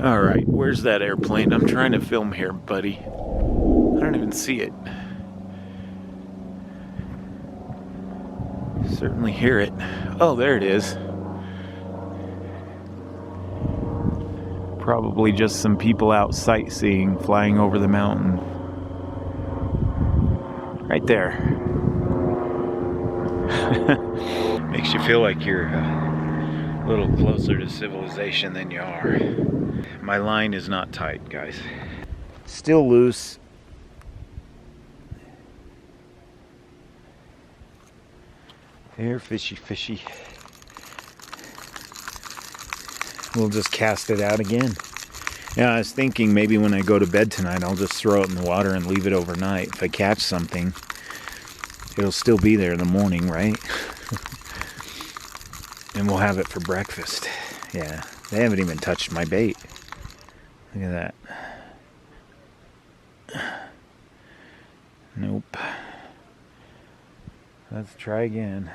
All right, where's that airplane? I'm trying to film here, buddy. I don't even see it. Certainly hear it. Oh, there it is. Probably just some people out sightseeing, flying over the mountain. Right there. Makes you feel like you're a little closer to civilization than you are. My line is not tight, guys. Still loose. There, fishy, fishy. We'll just cast it out again. Yeah, I was thinking maybe when I go to bed tonight, I'll just throw it in the water and leave it overnight. If I catch something, it'll still be there in the morning, right? And we'll have it for breakfast. Yeah, they haven't even touched my bait. Look at that. Nope. Let's try again.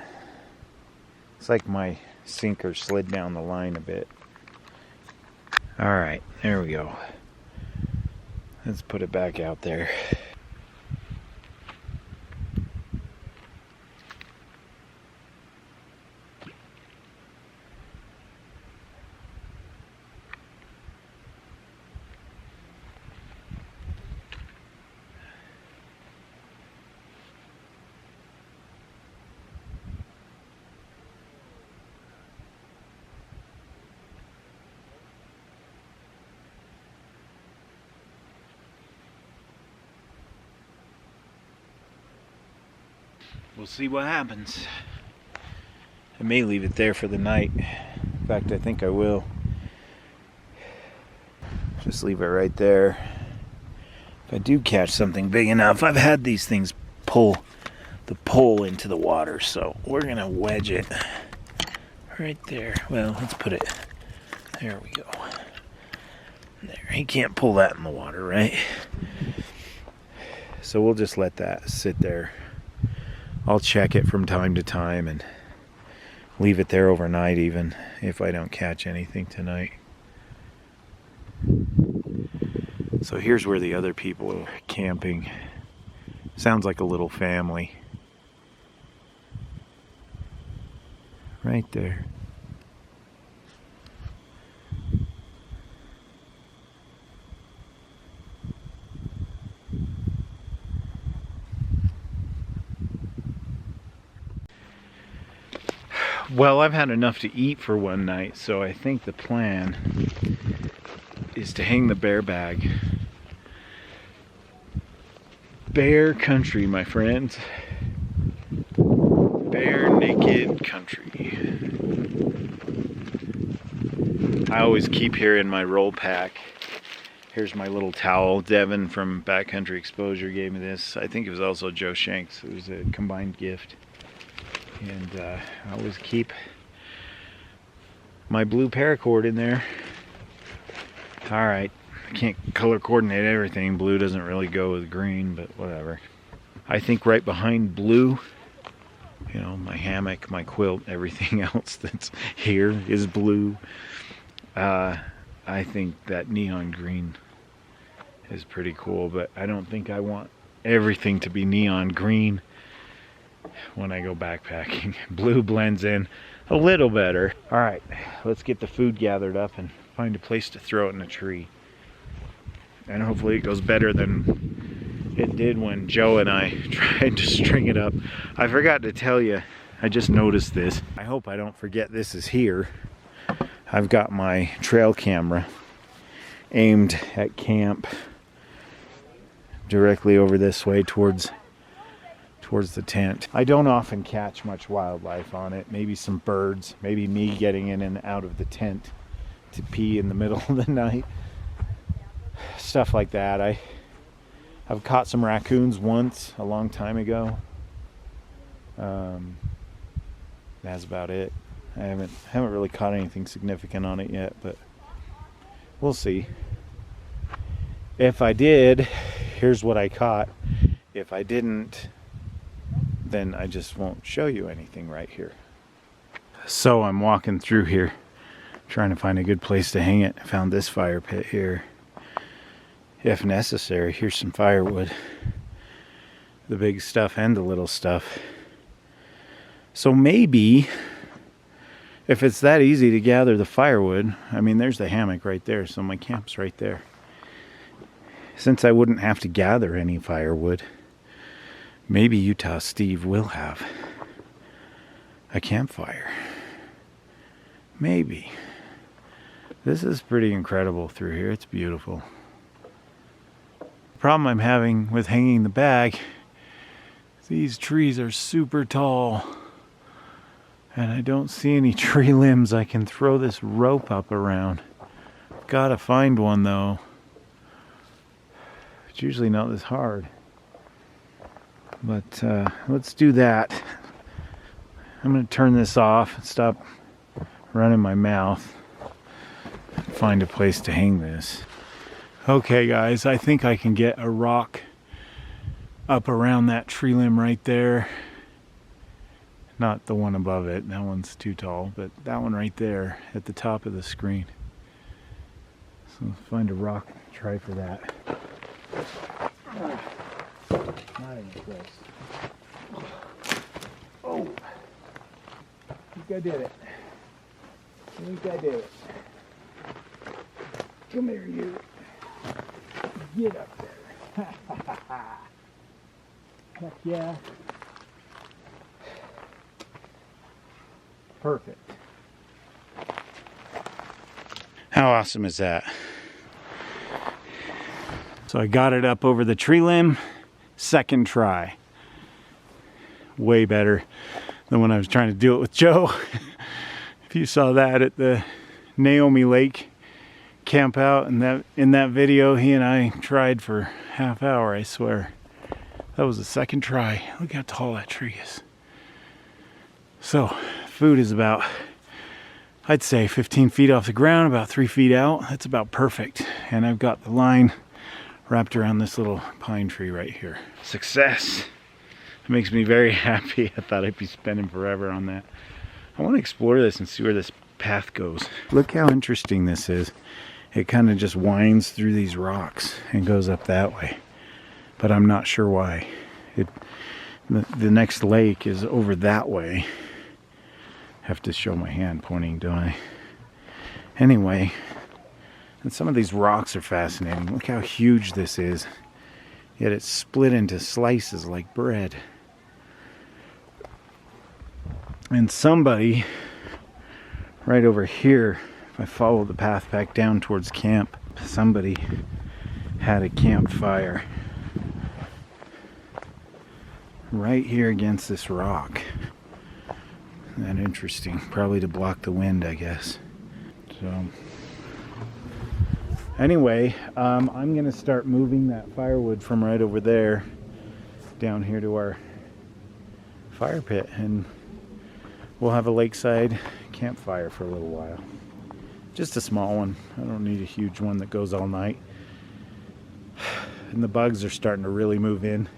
It's like my sinker slid down the line a bit. Alright, there we go. Let's put it back out there. We'll see what happens. I may leave it there for the night. In fact, I think I will. Just leave it right there. If I do catch something big enough, I've had these things pull the pole into the water, so we're gonna wedge it right there. Well, let's put it, there we go. There, he can't pull that in the water, right? So we'll just let that sit there. I'll check it from time to time and leave it there overnight even if I don't catch anything tonight. So here's where the other people are camping. Sounds like a little family. Right there. Well, I've had enough to eat for one night, so I think the plan is to hang the bear bag. Bear country, my friends. Bare naked country. I always keep here in my roll pack. Here's my little towel. Devin from Backcountry Exposure gave me this. I think it was also Joe Shanks. It was a combined gift. And I always keep my blue paracord in there. Alright, I can't color coordinate everything. Blue doesn't really go with green, but whatever. I think right behind blue, you know, my hammock, my quilt, everything else that's here is blue. I think that neon green is pretty cool, but I don't think I want everything to be neon green when I go backpacking. Blue blends in a little better. Alright, let's get the food gathered up and find a place to throw it in a tree. And hopefully it goes better than it did when Joe and I tried to string it up. I forgot to tell you, I just noticed this. I hope I don't forget this is here. I've got my trail camera aimed at camp directly over this way towards the tent. I don't often catch much wildlife on it. Maybe some birds, maybe me getting in and out of the tent to pee in the middle of the night. Stuff like that. I've caught some raccoons once a long time ago. That's about it. I haven't really caught anything significant on it yet, but we'll see. If I did, here's what I caught. If I didn't, then I just won't show you anything right here. So I'm walking through here, Trying to find a good place to hang it. I found this fire pit here. If necessary, here's some firewood. The big stuff and the little stuff. So maybe, if it's that easy to gather the firewood, I mean, there's the hammock right there, so my camp's right there. Since I wouldn't have to gather any firewood, maybe Utah Steve will have a campfire. Maybe. This is pretty incredible through here. It's beautiful. The problem I'm having with hanging the bag, these trees are super tall. And I don't see any tree limbs I can throw this rope up around. Gotta find one though. It's usually not this hard. But let's do that. I'm gonna turn this off and stop running my mouth. Find a place to hang this. Okay guys, I think I can get a rock up around that tree limb right there. Not the one above it, that one's too tall, but that one right there at the top of the screen. So let's find a rock, try for that. Not even close. Oh, I think I did it. I think I did it. Come here, you. Get up there. Heck yeah. Perfect. How awesome is that? So I got it up over the tree limb, second try. Way better than when I was trying to do it with Joe. If you saw that at the Naomi Lake camp out, and in that video, he and I tried for half hour, I swear. That was the second try. Look how tall that tree is. So, food is about, I'd say 15 feet off the ground, about 3 feet out. That's about perfect. And I've got the line wrapped around this little pine tree right here. Success! It makes me very happy. I thought I'd be spending forever on that. I want to explore this and see where this path goes. Look how interesting this is. It kind of just winds through these rocks and goes up that way. But I'm not sure why. The next lake is over that way. Have to show my hand pointing, don't I? Anyway, and some of these rocks are fascinating. Look how huge this is. Yet it's split into slices like bread. And somebody right over here, if I follow the path back down towards camp, somebody had a campfire right here against this rock. Isn't that interesting? Probably to block the wind, I guess. So anyway, I'm gonna start moving that firewood from right over there down here to our fire pit, and we'll have a lakeside campfire for a little while. Just a small one. I don't need a huge one that goes all night. And the bugs are starting to really move in.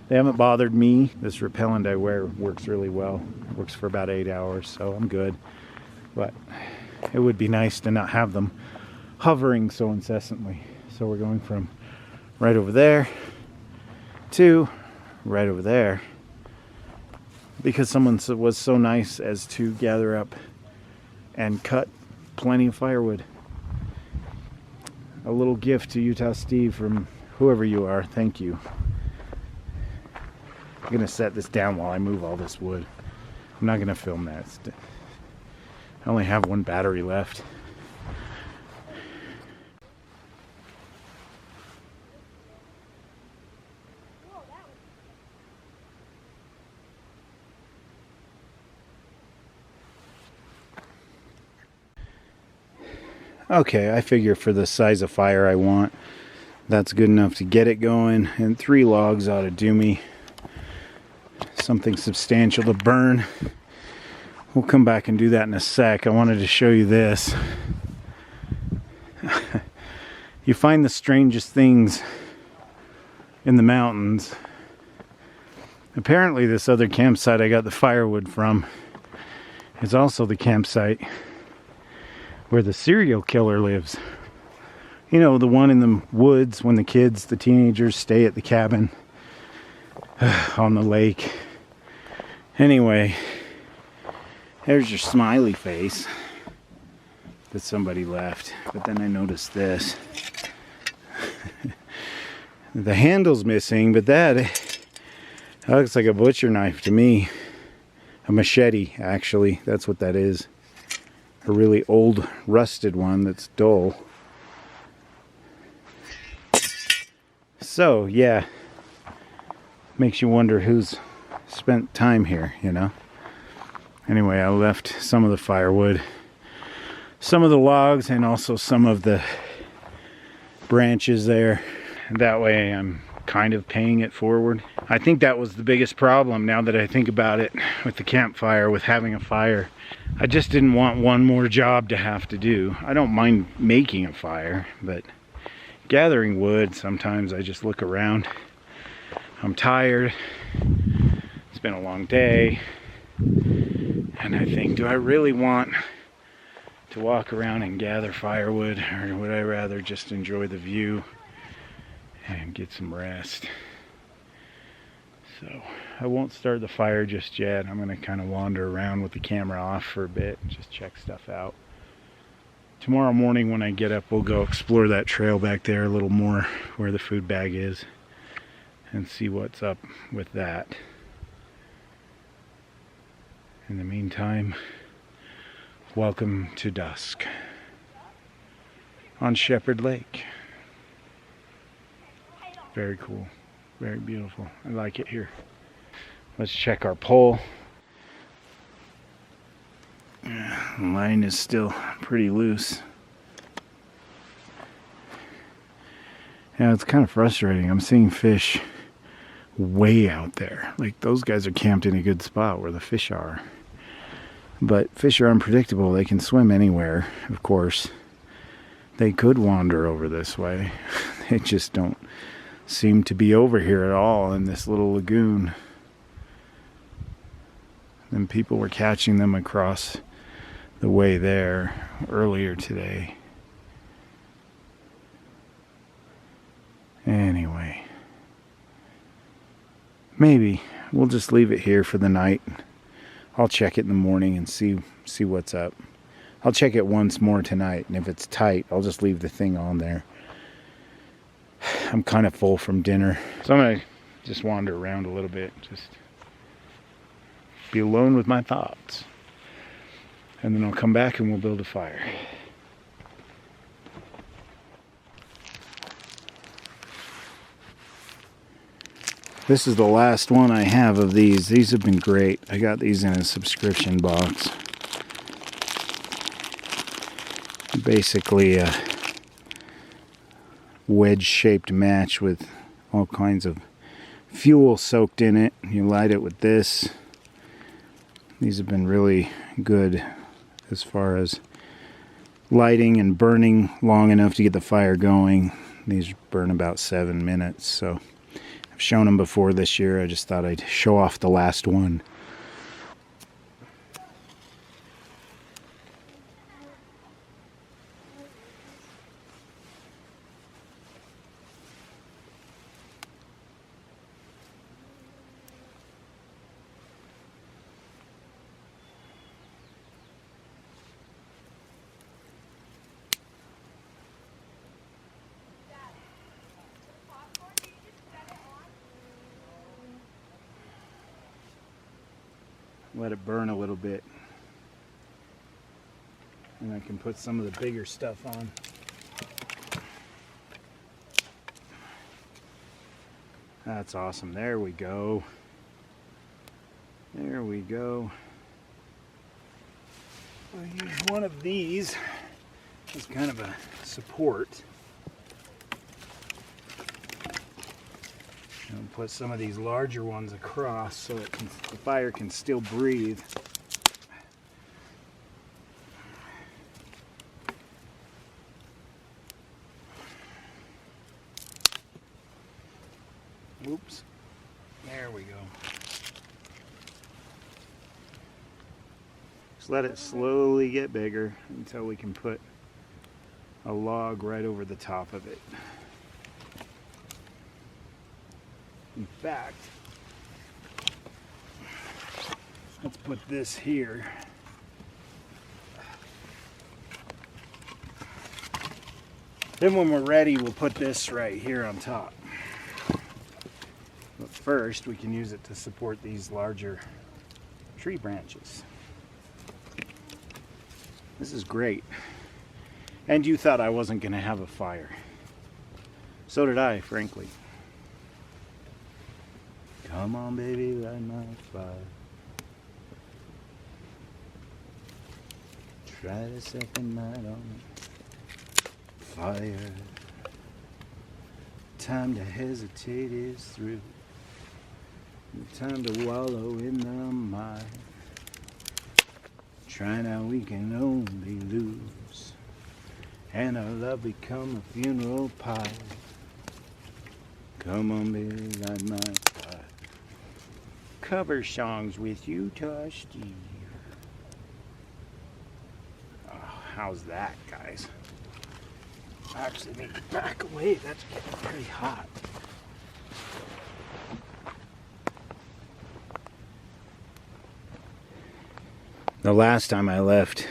They haven't bothered me. This repellent I wear works really well. It works for about 8 hours, so I'm good. But it would be nice to not have them hovering so incessantly. So we're going from right over there to right over there, because someone was so nice as to gather up and cut plenty of firewood. A little gift to Utah Steve from whoever you are. Thank you. I'm gonna set this down while I move all this wood. I'm not gonna film that. I only have one battery left. Okay, I figure for the size of fire I want, that's good enough to get it going, and 3 logs ought to do me. Something substantial to burn. We'll come back and do that in a sec. I wanted to show you this. You find the strangest things in the mountains. Apparently this other campsite I got the firewood from is also the campsite where the serial killer lives. You know, the one in the woods when the teenagers stay at the cabin on the lake. Anyway, there's your smiley face that somebody left. But then I noticed this. The handle's missing, but that looks like a butcher knife to me. A machete, actually. That's what that is. A really old, rusted one that's dull. So, yeah. Makes you wonder who's spent time here, you know? Anyway, I left some of the firewood, some of the logs, and also some of the branches there. That way I'm kind of paying it forward. I think that was the biggest problem, now that I think about it, with the campfire, with having a fire. I just didn't want one more job to have to do. I don't mind making a fire, but gathering wood, sometimes I just look around. I'm tired. It's been a long day. And I think, do I really want to walk around and gather firewood, or would I rather just enjoy the view and get some rest? So I won't start the fire just yet. I'm going to kind of wander around with the camera off for a bit and just check stuff out. Tomorrow morning when I get up, we'll go explore that trail back there a little more, where the food bag is, and see what's up with that. In the meantime, welcome to dusk on Shepard Lake. Very cool, very beautiful. I like it here. Let's check our pole. The line is still pretty loose. Yeah, it's kind of frustrating. I'm seeing fish way out there. Like, those guys are camped in a good spot where the fish are. But fish are unpredictable. They can swim anywhere, of course. They could wander over this way. They just don't seem to be over here at all in this little lagoon. And people were catching them across the way there earlier today. Anyway, maybe we'll just leave it here for the night. I'll check it in the morning and see what's up. I'll check it once more tonight, and if it's tight, I'll just leave the thing on there. I'm kind of full from dinner, so I'm gonna just wander around a little bit, just be alone with my thoughts, and then I'll come back and we'll build a fire. This is the last one I have of these. These have been great. I got these in a subscription box. Basically a wedge-shaped match with all kinds of fuel soaked in it. You light it with this. These have been really good as far as lighting and burning long enough to get the fire going. These burn about 7 minutes, so I've shown them before this year. I just thought I'd show off the last one. Let it burn a little bit, and I can put some of the bigger stuff on. That's awesome. There we go. There we go. I'll use one of these as kind of a support. And put some of these larger ones across so the fire can still breathe. Oops. There we go. Just let it slowly get bigger until we can put a log right over the top of it. In fact, let's put this here. Then when we're ready, we'll put this right here on top. But first, we can use it to support these larger tree branches. This is great. And you thought I wasn't going to have a fire. So did I, frankly. Come on, baby, light my fire. Try the second night on fire. Time to hesitate is through. Time to wallow in the mire. Try now, we can only lose. And our love become a funeral pyre. Come on, baby, light my fire. Cover songs with Utah Steve. Oh, how's that, guys? I actually need to back away. That's getting pretty hot. The last time I left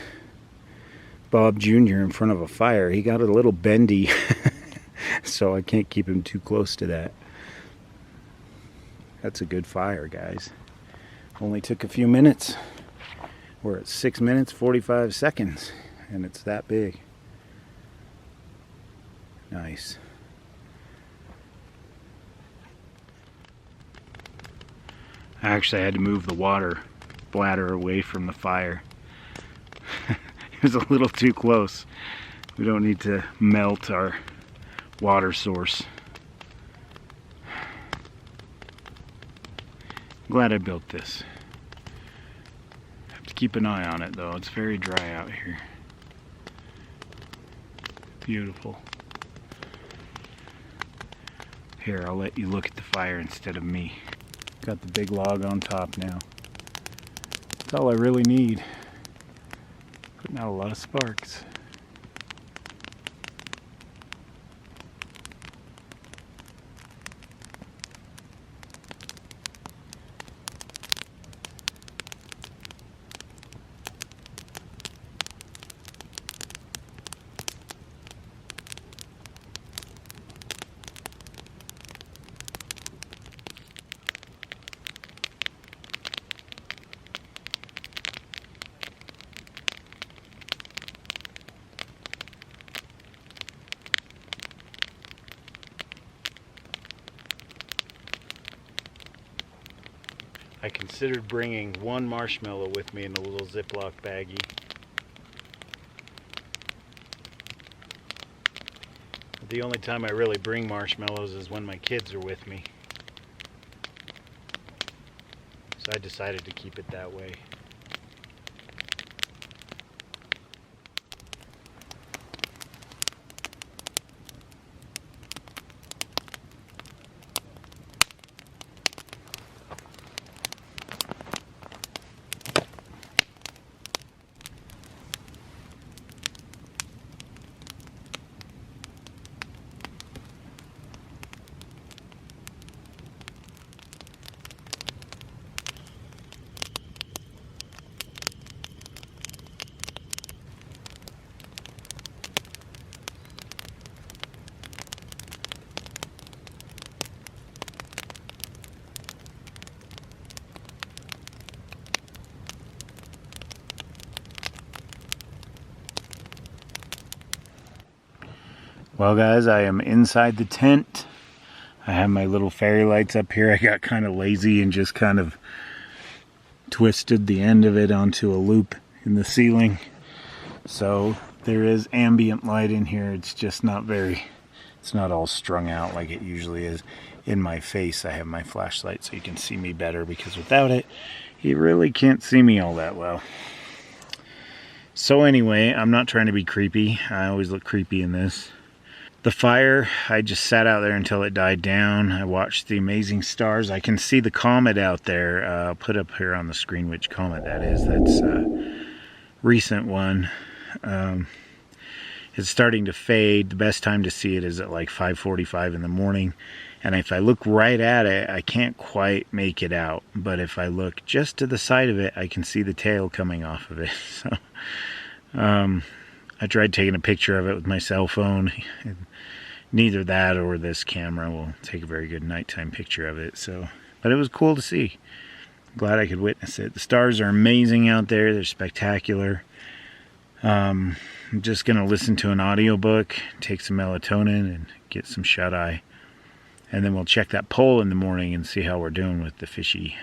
Bob Jr. in front of a fire, he got a little bendy, so I can't keep him too close to that. That's a good fire, guys. Only took a few minutes. We're at 6 minutes, 45 seconds, and it's that big. Nice. I actually had to move the water bladder away from the fire. It was a little too close. We don't need to melt our water source. Glad I built this. Have to keep an eye on it though. It's very dry out here. Beautiful. Here, I'll let you look at the fire instead of me. Got the big log on top now. That's all I really need. Putting out a lot of sparks. I considered bringing one marshmallow with me in a little Ziploc baggie. But the only time I really bring marshmallows is when my kids are with me. So I decided to keep it that way. Well guys, I am inside the tent. I have my little fairy lights up here. I got kind of lazy and just kind of twisted the end of it onto a loop in the ceiling. So there is ambient light in here. It's just not very, it's not all strung out like it usually is. In my face I have my flashlight so you can see me better, because without it, you really can't see me all that well. So anyway, I'm not trying to be creepy. I always look creepy in this. The fire, I just sat out there until it died down. I watched the amazing stars. I can see the comet out there. I'll put up here on the screen which comet that is. That's recent one. It's starting to fade. The best time to see it is at like 5:45 in the morning. And if I look right at it, I can't quite make it out. But if I look just to the side of it, I can see the tail coming off of it. So I tried taking a picture of it with my cell phone. Neither that or this camera will take a very good nighttime picture of it. But it was cool to see. Glad I could witness it. The stars are amazing out there. They're spectacular. I'm just going to listen to an audiobook, take some melatonin, and get some shut-eye. And then we'll check that pole in the morning and see how we're doing with the fishy.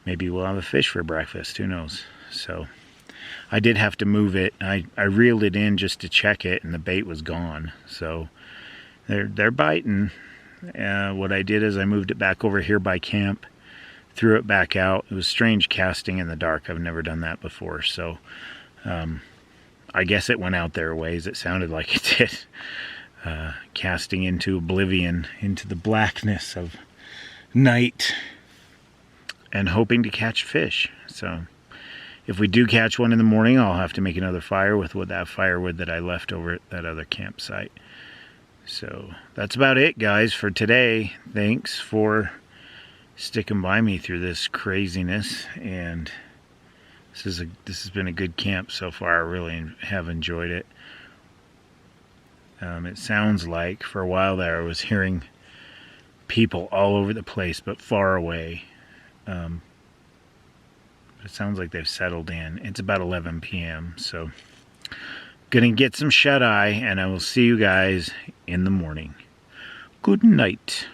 Maybe we'll have a fish for breakfast. Who knows? So I did have to move it. I reeled it in just to check it, and the bait was gone. So they're biting. What I did is I moved it back over here by camp, threw it back out. It was strange casting in the dark. I've never done that before. So I guess it went out there a ways. It sounded like it did. Casting into oblivion, into the blackness of night, and hoping to catch fish. So if we do catch one in the morning, I'll have to make another fire with that firewood that I left over at that other campsite. So that's about it, guys, for today. Thanks for sticking by me through this craziness, and this has been a good camp so far. I really have enjoyed it. It sounds like for a while there I was hearing people all over the place but far away. But it sounds like they've settled in. It's about 11 p.m. so gonna get some shut-eye, and I will see you guys in the morning. Good night.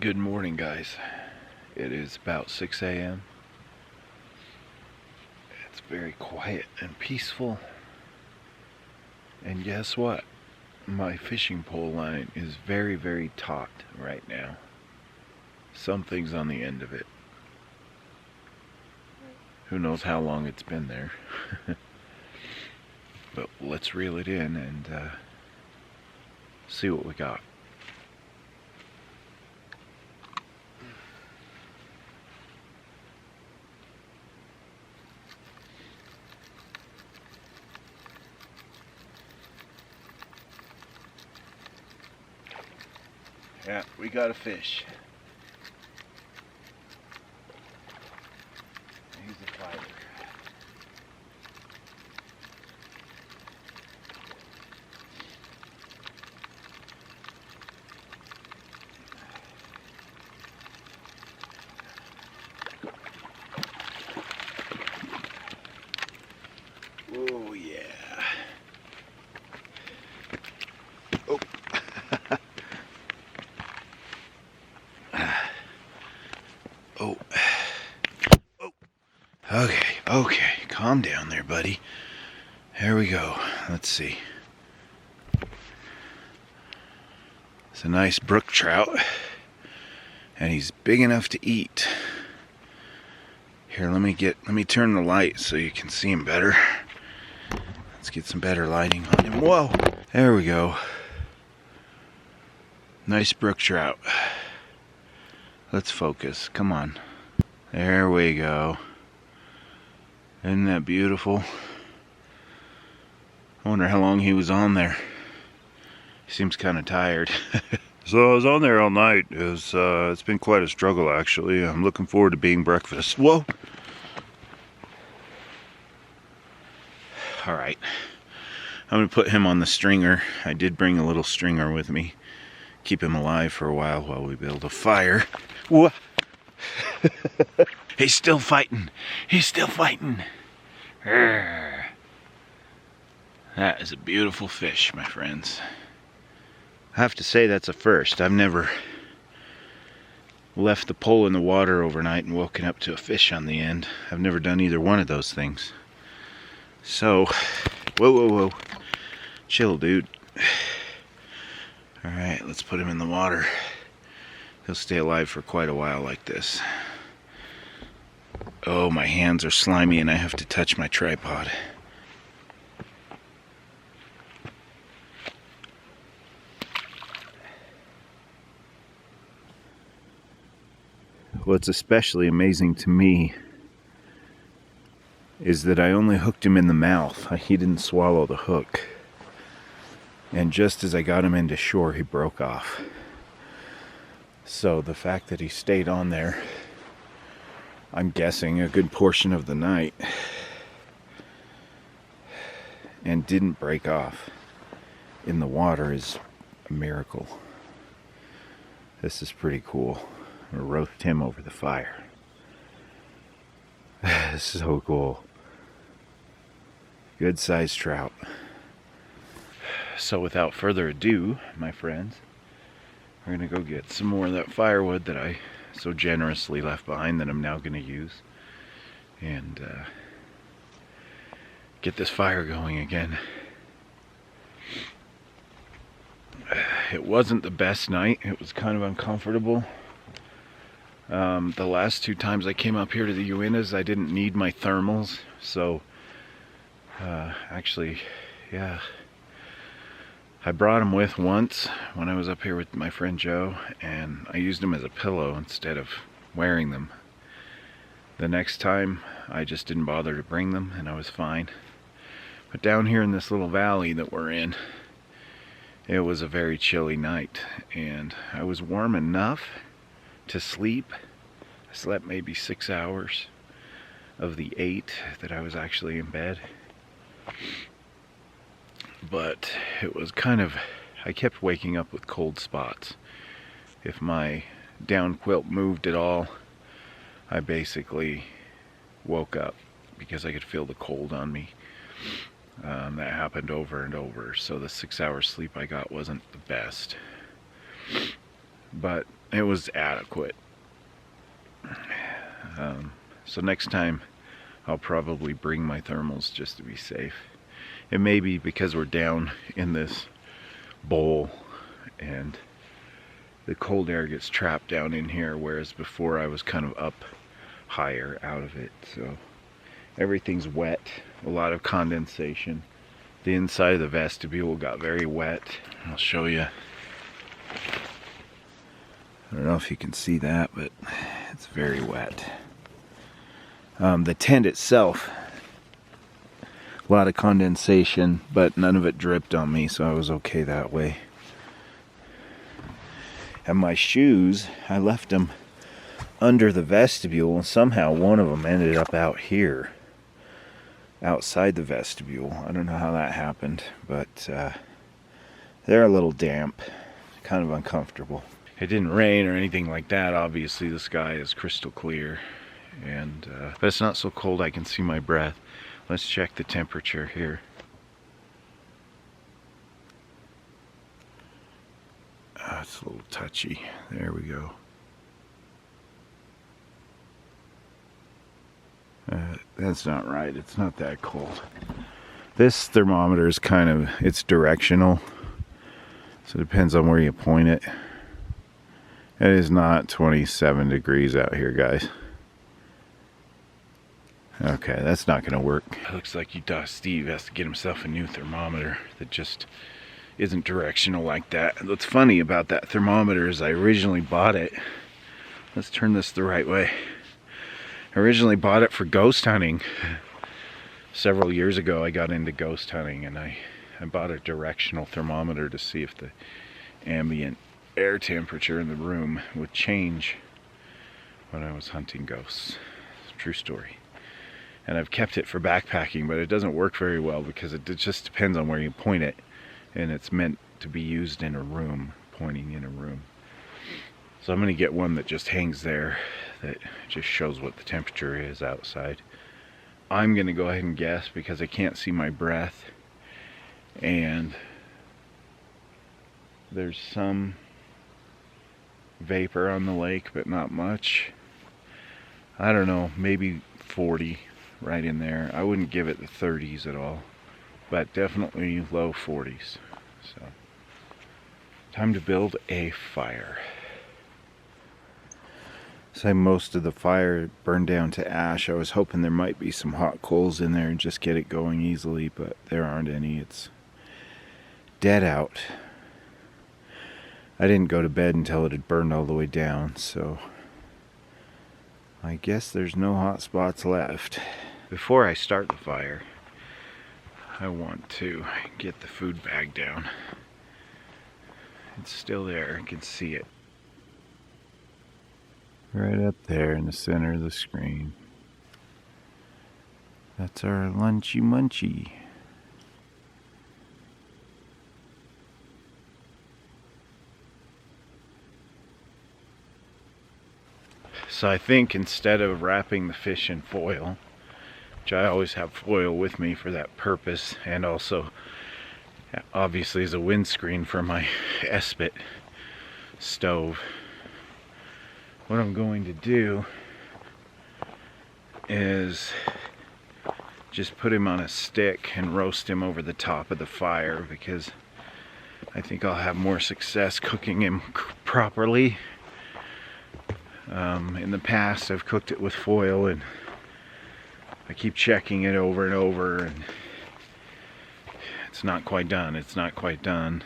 Good morning, guys. It is about 6 a.m. It's very quiet and peaceful. And guess what? My fishing pole line is very, very taut right now. Something's on the end of it. Who knows how long it's been there. But let's reel it in and see what we got. Yeah, we got a fish. He's a fighter. Oh yeah. Oh. Oh. Oh. Okay, calm down there, buddy. There we go. Let's see. It's a nice brook trout, and he's big enough to eat. Here, let me turn the light so you can see him better. Let's get some better lighting on him. Whoa! There we go. Nice brook trout. Let's focus. Come on. There we go. Isn't that beautiful? I wonder how long he was on there. He seems kind of tired. So I was on there all night. It's been quite a struggle, actually. I'm looking forward to being breakfast. Whoa! Alright. I'm going to put him on the stringer. I did bring a little stringer with me. Keep him alive for a while we build a fire. Whoa! He's still fighting. He's still fighting. That is a beautiful fish, my friends. I have to say that's a first. I've never left the pole in the water overnight and woken up to a fish on the end. I've never done either one of those things. So, whoa. Chill, dude. Alright, let's put him in the water. He'll stay alive for quite a while like this. Oh, my hands are slimy and I have to touch my tripod. What's especially amazing to me is that I only hooked him in the mouth. He didn't swallow the hook. And just as I got him into shore, he broke off. So the fact that he stayed on there, I'm guessing a good portion of the night, and didn't break off in the water is a miracle. This is pretty cool. I'm gonna roast him over the fire. This is so cool. Good sized trout. So without further ado, my friends, we're gonna go get some more of that firewood that I so generously left behind that I'm now gonna use, and get this fire going again. It wasn't the best night. It was kind of uncomfortable. The last two times I came up here to the Uintas, I didn't need my thermals, so actually, yeah, I brought them with once when I was up here with my friend Joe, and I used them as a pillow instead of wearing them. The next time I just didn't bother to bring them, and I was fine. But down here in this little valley that we're in, it was a very chilly night, and I was warm enough to sleep. I slept maybe 6 hours of the 8 that I was actually in bed. But it was kind of, I kept waking up with cold spots. If my down quilt moved at all, I basically woke up because I could feel the cold on me. That happened over and over, so the 6 hours sleep I got wasn't the best, but it was adequate. So next time I'll probably bring my thermals just to be safe. It may be because we're down in this bowl and the cold air gets trapped down in here, whereas before I was kind of up higher out of it, so everything's wet, a lot of condensation. The inside of the vestibule got very wet. I'll show you. I don't know if you can see that, but it's very wet. The tent itself, a lot of condensation, but none of it dripped on me, so I was okay that way. And my shoes, I left them under the vestibule, and somehow one of them ended up out here, outside the vestibule. I don't know how that happened, but they're a little damp, kind of uncomfortable. It didn't rain or anything like that. Obviously the sky is crystal clear, and but it's not so cold I can see my breath. Let's check the temperature here. It's a little touchy. There we go. That's not right. It's not that cold. This thermometer is kind of, it's directional, so it depends on where you point it. It is not 27 degrees out here, guys. Okay, that's not gonna work. It looks like Utah Steve has to get himself a new thermometer that just isn't directional like that. What's funny about that thermometer is I originally bought it. Let's turn this the right way. I originally bought it for ghost hunting. Several years ago I got into ghost hunting, and I bought a directional thermometer to see if the ambient air temperature in the room would change when I was hunting ghosts. It's a true story. And I've kept it for backpacking, but it doesn't work very well because it just depends on where you point it, and it's meant to be used in a room, pointing in a room. So I'm going to get one that just hangs there, that just shows what the temperature is outside. I'm going to go ahead and guess because I can't see my breath, and there's some vapor on the lake, but not much. I don't know, maybe 40. Right in there. I wouldn't give it the 30s at all, but definitely low 40s. So, time to build a fire. So most of the fire burned down to ash. I was hoping there might be some hot coals in there and just get it going easily, but there aren't any. It's dead out. I didn't go to bed until it had burned all the way down, so I guess there's no hot spots left. Before I start the fire, I want to get the food bag down. It's still there, I can see it. Right up there in the center of the screen. That's our lunchy munchy. So I think instead of wrapping the fish in foil, which I always have foil with me for that purpose, and also obviously as a windscreen for my Espit stove, what I'm going to do is just put him on a stick and roast him over the top of the fire, because I think I'll have more success cooking him properly. In the past I've cooked it with foil, and I keep checking it over and over, and it's not quite done. It's not quite done.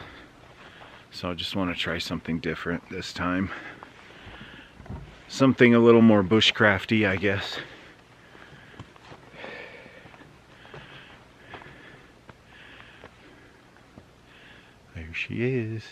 So I just want to try something different this time. Something a little more bushcrafty, I guess. There she is.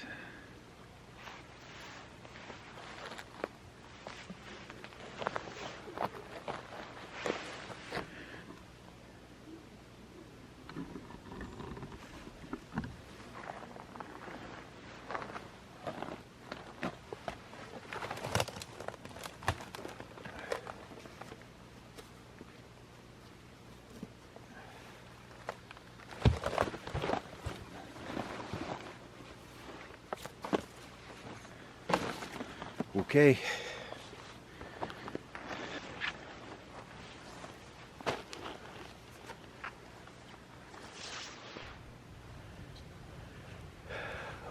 Okay.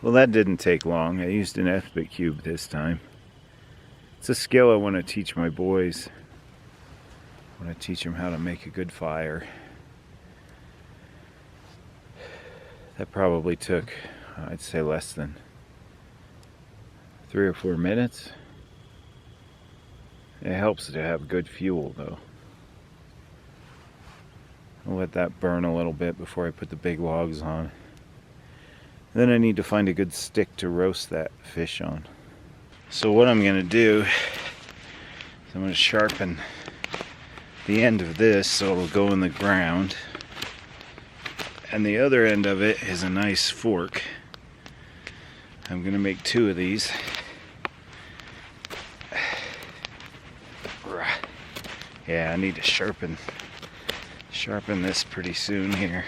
Well, that didn't take long. I used an Espit cube this time. It's a skill I want to teach my boys. I want to teach them how to make a good fire. That probably took, I'd say, less than 3 or 4 minutes. It helps to have good fuel, though. I'll let that burn a little bit before I put the big logs on. Then I need to find a good stick to roast that fish on. So what I'm going to do is I'm going to sharpen the end of this so it'll go in the ground. And the other end of it is a nice fork. I'm going to make 2 of these. Yeah, I need to sharpen this pretty soon here.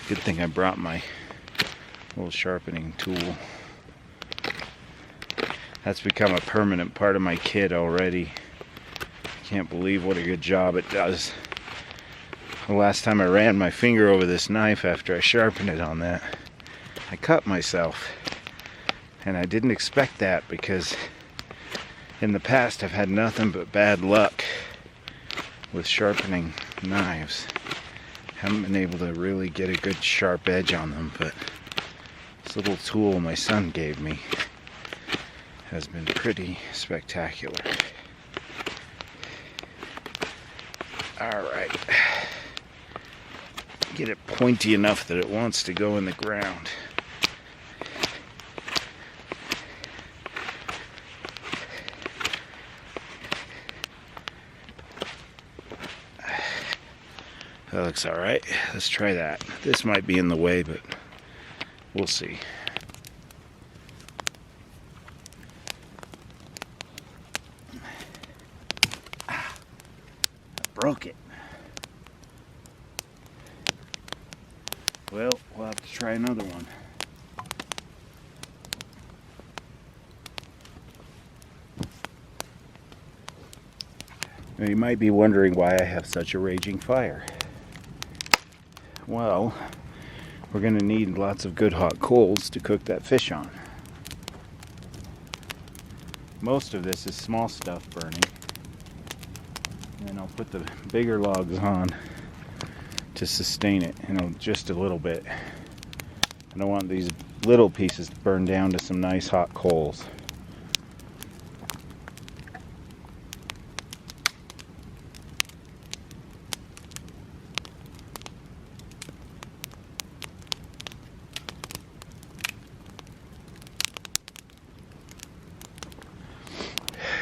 Good thing I brought my little sharpening tool. That's become a permanent part of my kit already. Can't believe what a good job it does. The last time I ran my finger over this knife after I sharpened it on that, I cut myself. And I didn't expect that, because in the past I've had nothing but bad luck with sharpening knives. Haven't been able to really get a good sharp edge on them, but this little tool my son gave me has been pretty spectacular. Alright. Get it pointy enough that it wants to go in the ground. That looks alright. Let's try that. This might be in the way, but we'll see. I broke it. Well, we'll have to try another one. Now, you might be wondering why I have such a raging fire. Well, we're going to need lots of good hot coals to cook that fish on. Most of this is small stuff burning. And then I'll put the bigger logs on to sustain it, just a little bit. I don't want these little pieces to burn down to some nice hot coals.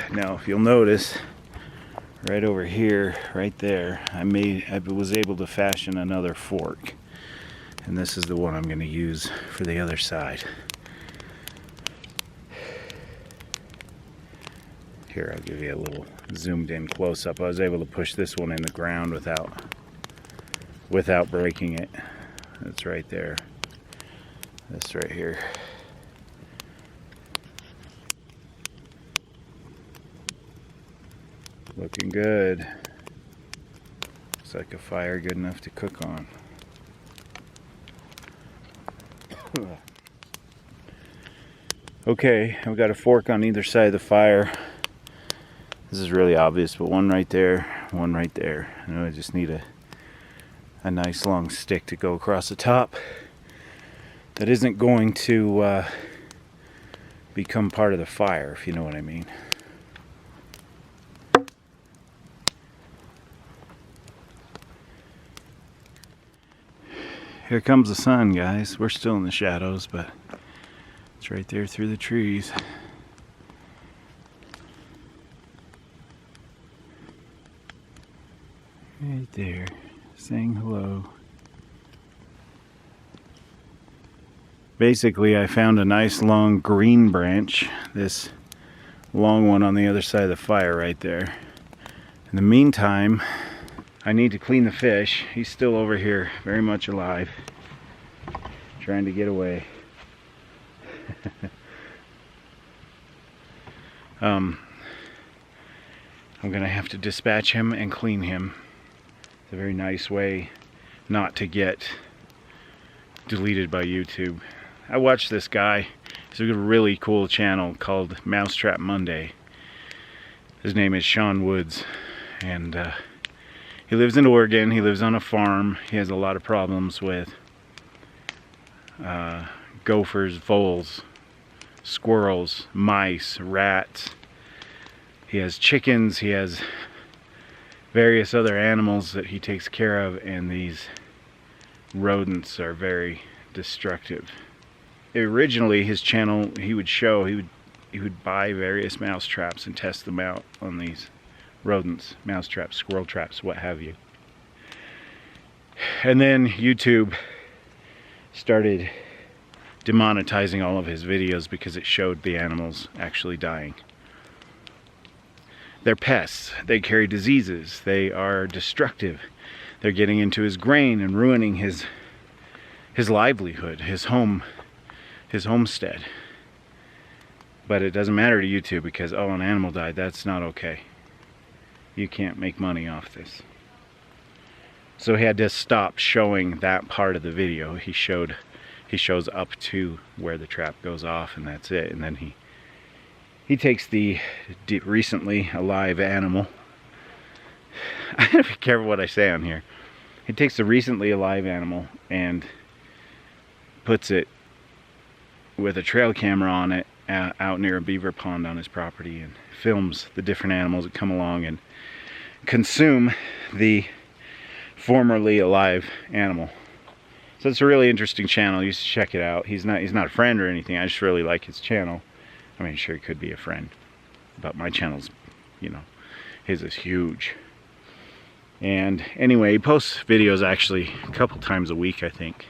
Now, if you'll notice, right over here, right there, I was able to fashion another fork, and this is the one I'm going to use for the other side. Here, I'll give you a little zoomed in close up. I was able to push this one in the ground without breaking it. It's right there. This right here. Looking good. Looks like a fire good enough to cook on. Okay, I've got a fork on either side of the fire. This is really obvious, but one right there, one right there. And I just need a nice long stick to go across the top that isn't going to become part of the fire, if you know what I mean. Here comes the sun, guys. We're still in the shadows, but it's right there through the trees. Right there, saying hello. Basically, I found a nice long green branch, this long one on the other side of the fire right there. In the meantime, I need to clean the fish. He's still over here, very much alive, trying to get away. I'm gonna have to dispatch him and clean him. It's a very nice way not to get deleted by YouTube. I watched this guy. He's a really cool channel called Mousetrap Monday. His name is Sean Woods, and he lives in Oregon. He lives on a farm. He has a lot of problems with gophers, voles, squirrels, mice, rats. He has chickens. He has various other animals that he takes care of, and these rodents are very destructive. Originally, his channel, he would buy various mouse traps and test them out on these rodents, mouse traps, squirrel traps, what have you. And then YouTube started demonetizing all of his videos because it showed the animals actually dying. They're pests. They carry diseases. They are destructive. They're getting into his grain and ruining his livelihood, his homestead. But it doesn't matter to YouTube because, oh, an animal died. That's not okay. You can't make money off this. So he had to stop showing that part of the video. He shows up to where the trap goes off, and that's it. And then he takes the recently alive animal I have to be careful what I say on here. He takes a recently alive animal and puts it with a trail camera on it out near a beaver pond on his property and films the different animals that come along and consume the formerly alive animal. So it's a really interesting channel. You should check it out. He's not a friend or anything. I just really like his channel. I mean, sure, he could be a friend, but my channel's, you know, his is huge. And anyway, he posts videos actually a couple times a week, I think.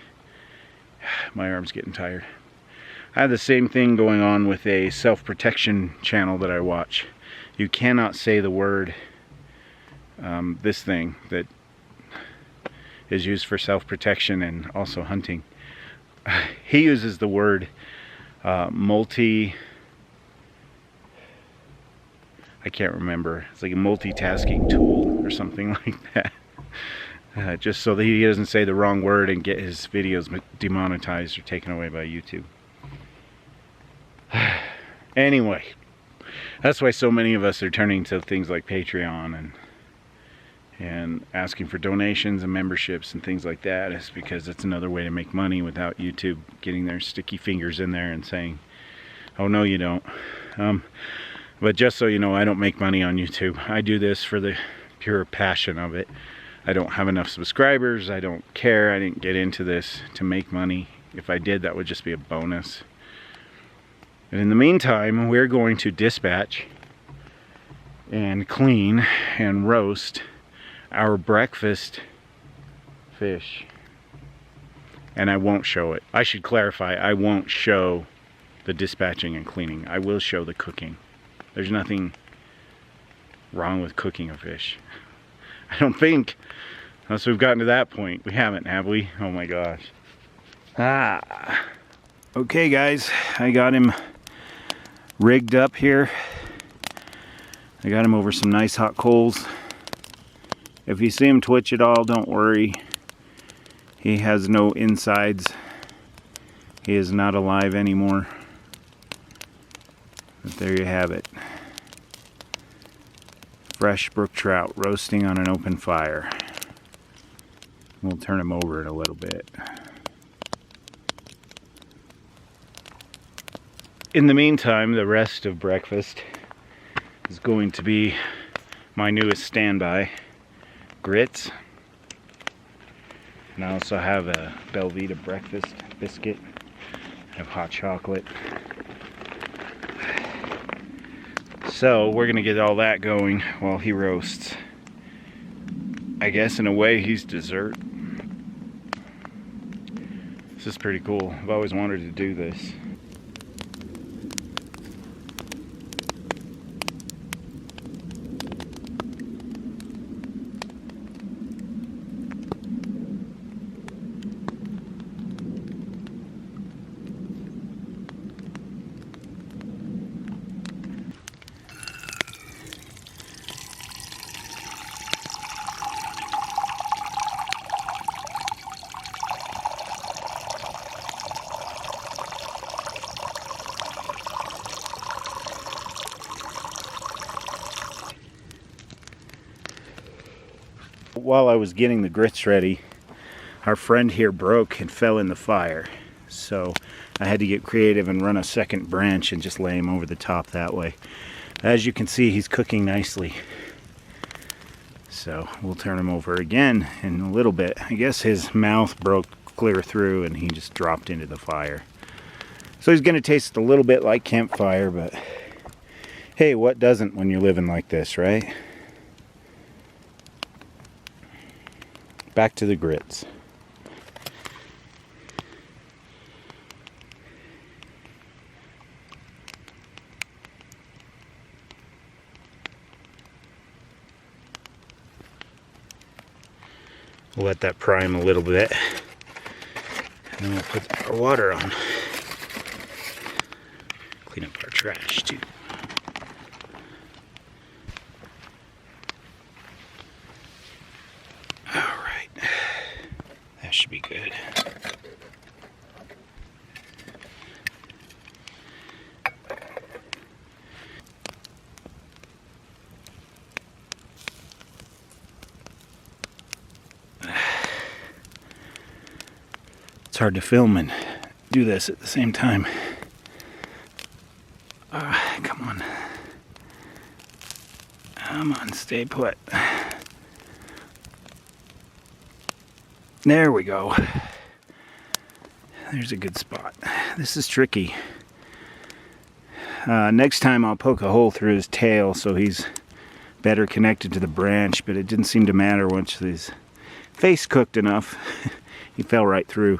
My arm's getting tired. I have the same thing going on with a self-protection channel that I watch. You cannot say the word, this thing that is used for self-protection and also hunting. He uses the word I can't remember. It's like a multitasking tool or something like that. Just so that he doesn't say the wrong word and get his videos demonetized or taken away by YouTube. Anyway, that's why so many of us are turning to things like Patreon and asking for donations and memberships and things like that. Is because it's another way to make money without YouTube getting their sticky fingers in there and saying, oh no you don't. But just so you know, I don't make money on YouTube. I do this for the pure passion of it. I don't have enough subscribers. I don't care. I didn't get into this to make money. If I did, that would just be a bonus. And in the meantime, we're going to dispatch and clean and roast our breakfast fish. And I won't show it. I should clarify, I won't show the dispatching and cleaning. I will show the cooking. There's nothing wrong with cooking a fish. I don't think, unless we've gotten to that point. We haven't, have we? Oh my gosh. Okay guys, I got him rigged up here. I got him over some nice hot coals. If you see him twitch at all, don't worry. He has no insides. He is not alive anymore. But there you have it. Fresh brook trout roasting on an open fire. We'll turn him over in a little bit. In the meantime, the rest of breakfast is going to be my newest standby, grits. And I also have a Belvita breakfast biscuit. I have hot chocolate. So we're gonna get all that going while he roasts. I guess in a way he's dessert. This is pretty cool. I've always wanted to do this. While I was getting the grits ready, our friend here broke and fell in the fire. So I had to get creative and run a second branch and just lay him over the top that way. As you can see, he's cooking nicely. So we'll turn him over again in a little bit. I guess his mouth broke clear through and he just dropped into the fire. So he's gonna taste a little bit like campfire, but hey, what doesn't when you're living like this, right? Back to the grits. We'll let that prime a little bit. And then we'll put our water on. Clean up our trash too. That should be good. It's hard to film and do this at the same time. Come on. Come on, stay put. There we go. There's a good spot. This is tricky. Next time I'll poke a hole through his tail so he's better connected to the branch, but it didn't seem to matter once his face cooked enough. He fell right through.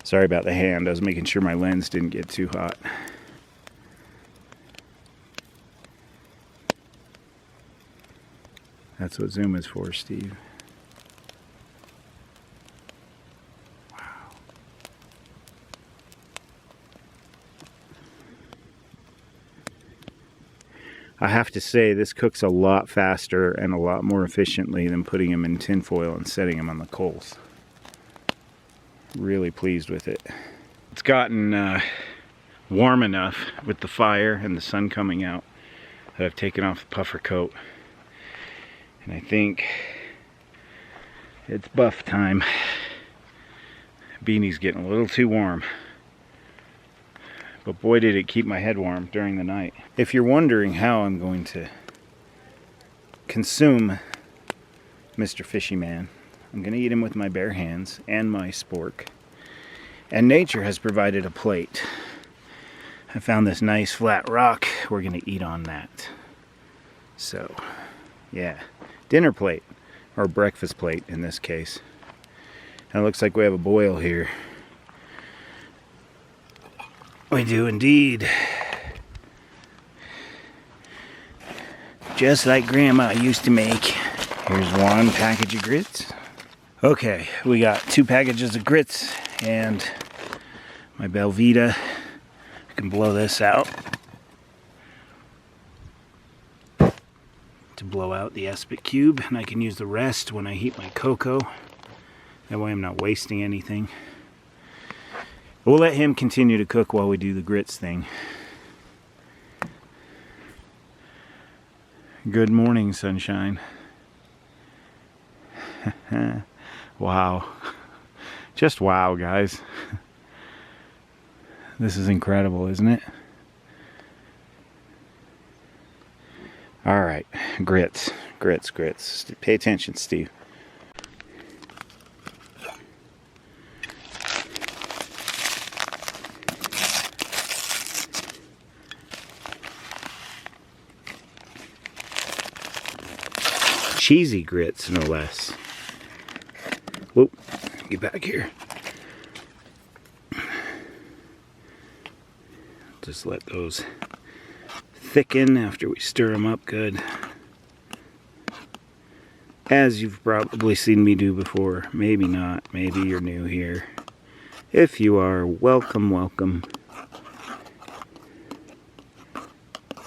Sorry about the hand. I was making sure my lens didn't get too hot. That's what zoom is for, Steve. Wow. I have to say, this cooks a lot faster and a lot more efficiently than putting them in tin foil and setting them on the coals. Really pleased with it. It's gotten warm enough with the fire and the sun coming out that I've taken off the puffer coat. And I think it's buff time. Beanie's getting a little too warm. But boy, did it keep my head warm during the night. If you're wondering how I'm going to consume Mr. Fishy Man, I'm going to eat him with my bare hands and my spork. And nature has provided a plate. I found this nice flat rock. We're going to eat on that. So, yeah. Dinner plate, or breakfast plate in this case. And it looks like we have a boil here. We do indeed. Just like Grandma used to make. Here's one package of grits. Okay, we got 2 packages of grits and my Belvita. I can blow this out to blow out the aspic cube, and I can use the rest when I heat my cocoa. That way I'm not wasting anything. We'll let him continue to cook while we do the grits thing. Good morning, sunshine. Wow. Just wow, guys. This is incredible, isn't it? All right, grits. Pay attention, Steve. Cheesy grits, no less. Whoop, get back here. Just let those thicken after we stir them up good. As you've probably seen me do before. Maybe not. Maybe you're new here. If you are, welcome, welcome.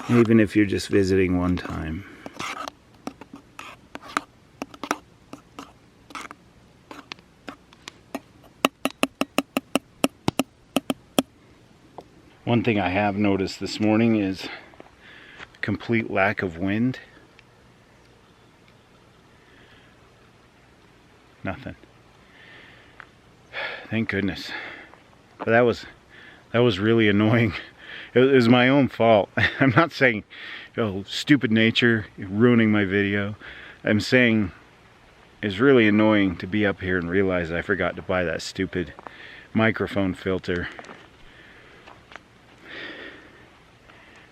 Even if you're just visiting one time. One thing I have noticed this morning is complete lack of wind. Nothing. Thank goodness. But that was really annoying. It was my own fault. I'm not saying, oh, stupid nature ruining my video. I'm saying it's really annoying to be up here and realize I forgot to buy that stupid microphone filter.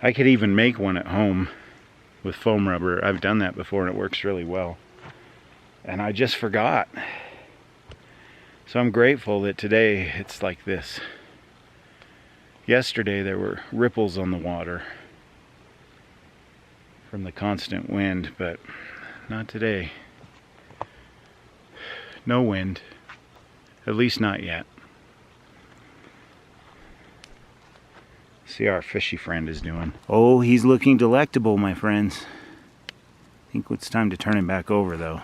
I could even make one at home with foam rubber. I've done that before and it works really well. And I just forgot. So I'm grateful that today it's like this. Yesterday there were ripples on the water from the constant wind, but not today. No wind. At least not yet. See how our fishy friend is doing. Oh, he's looking delectable, my friends. I think it's time to turn him back over, though.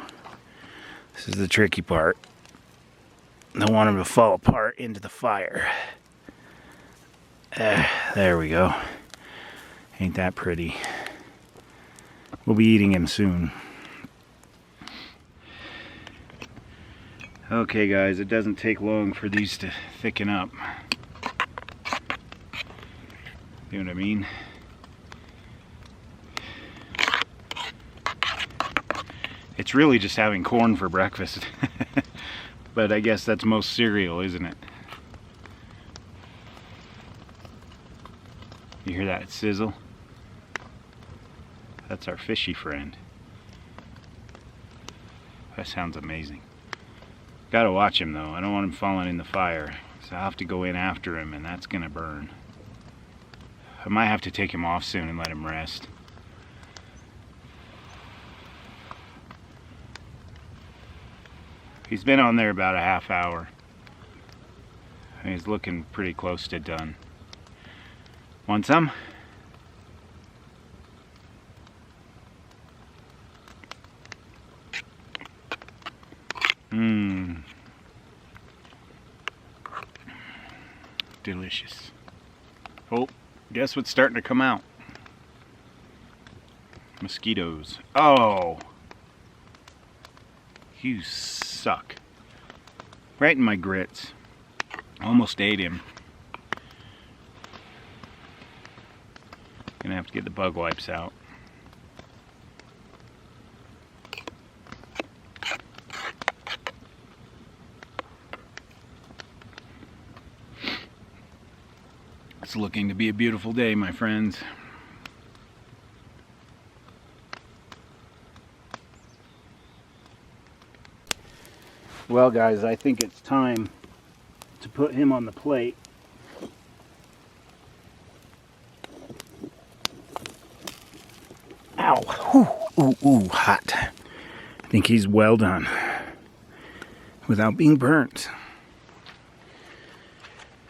This is the tricky part. I don't want him to fall apart into the fire. There we go. Ain't that pretty. We'll be eating him soon. Okay guys, it doesn't take long for these to thicken up. You know what I mean? It's really just having corn for breakfast. But I guess that's most cereal, isn't it? You hear that sizzle? That's our fishy friend. That sounds amazing. Gotta watch him though. I don't want him falling in the fire. So I'll have to go in after him and that's gonna burn. I might have to take him off soon and let him rest. He's been on there about a half hour. And he's looking pretty close to done. Want some? Mmm. Delicious. Oh, guess what's starting to come out? Mosquitoes. Oh! You suck. Right in my grits. Almost ate him. Gonna have to get the bug wipes out. It's looking to be a beautiful day, my friends. Well guys, I think it's time to put him on the plate. Ow! Ooh, hot. I think he's well done without being burnt.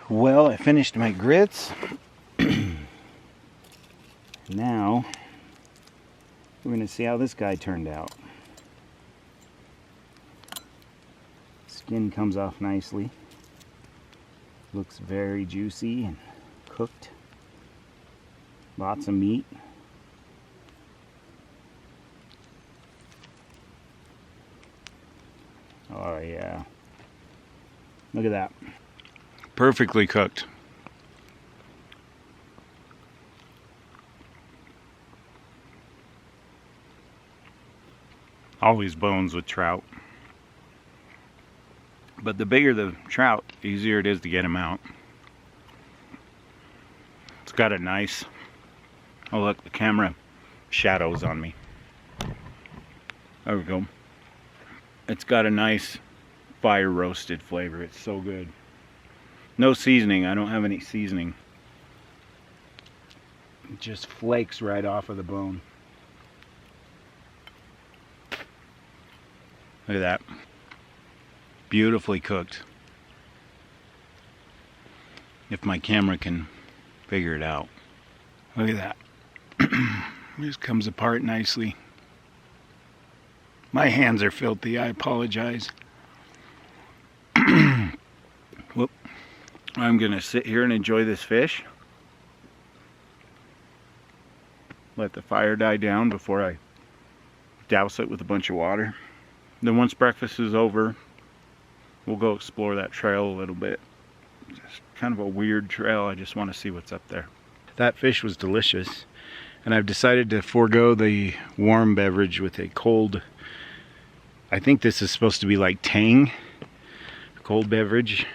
Well, I finished my grits. Now, we're going to see how this guy turned out. Skin comes off nicely. Looks very juicy and cooked. Lots of meat. Oh yeah. Look at that. Perfectly cooked. Always bones with trout. But the bigger the trout, the easier it is to get them out. It's got a nice, oh look, the camera shadows on me. There we go. It's got a nice fire roasted flavor. It's so good. No seasoning. I don't have any seasoning. It just flakes right off of the bone. Look at that. Beautifully cooked. If my camera can figure it out. Look at that. Just comes apart nicely. My hands are filthy. I apologize. Whoop. I'm gonna sit here and enjoy this fish. Let the fire die down before I douse it with a bunch of water. Then once breakfast is over, we'll go explore that trail a little bit. Just kind of a weird trail. I just want to see what's up there. That fish was delicious, and I've decided to forego the warm beverage with a cold. I think this is supposed to be like Tang, cold beverage.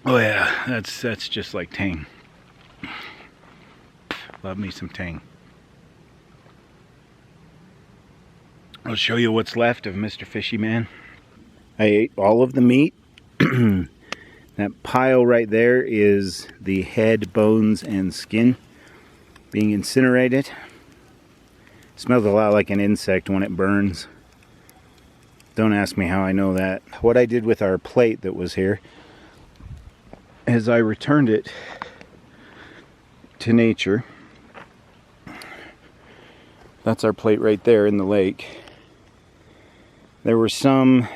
Oh yeah, that's just like Tang. Love me some Tang. I'll show you what's left of Mr. Fishy Man. I ate all of the meat. That pile right there is the head, bones, and skin being incinerated. Smells a lot like an insect when it burns. Don't ask me how I know that. What I did with our plate that was here is I returned it to nature. That's our plate right there in the lake. There were some,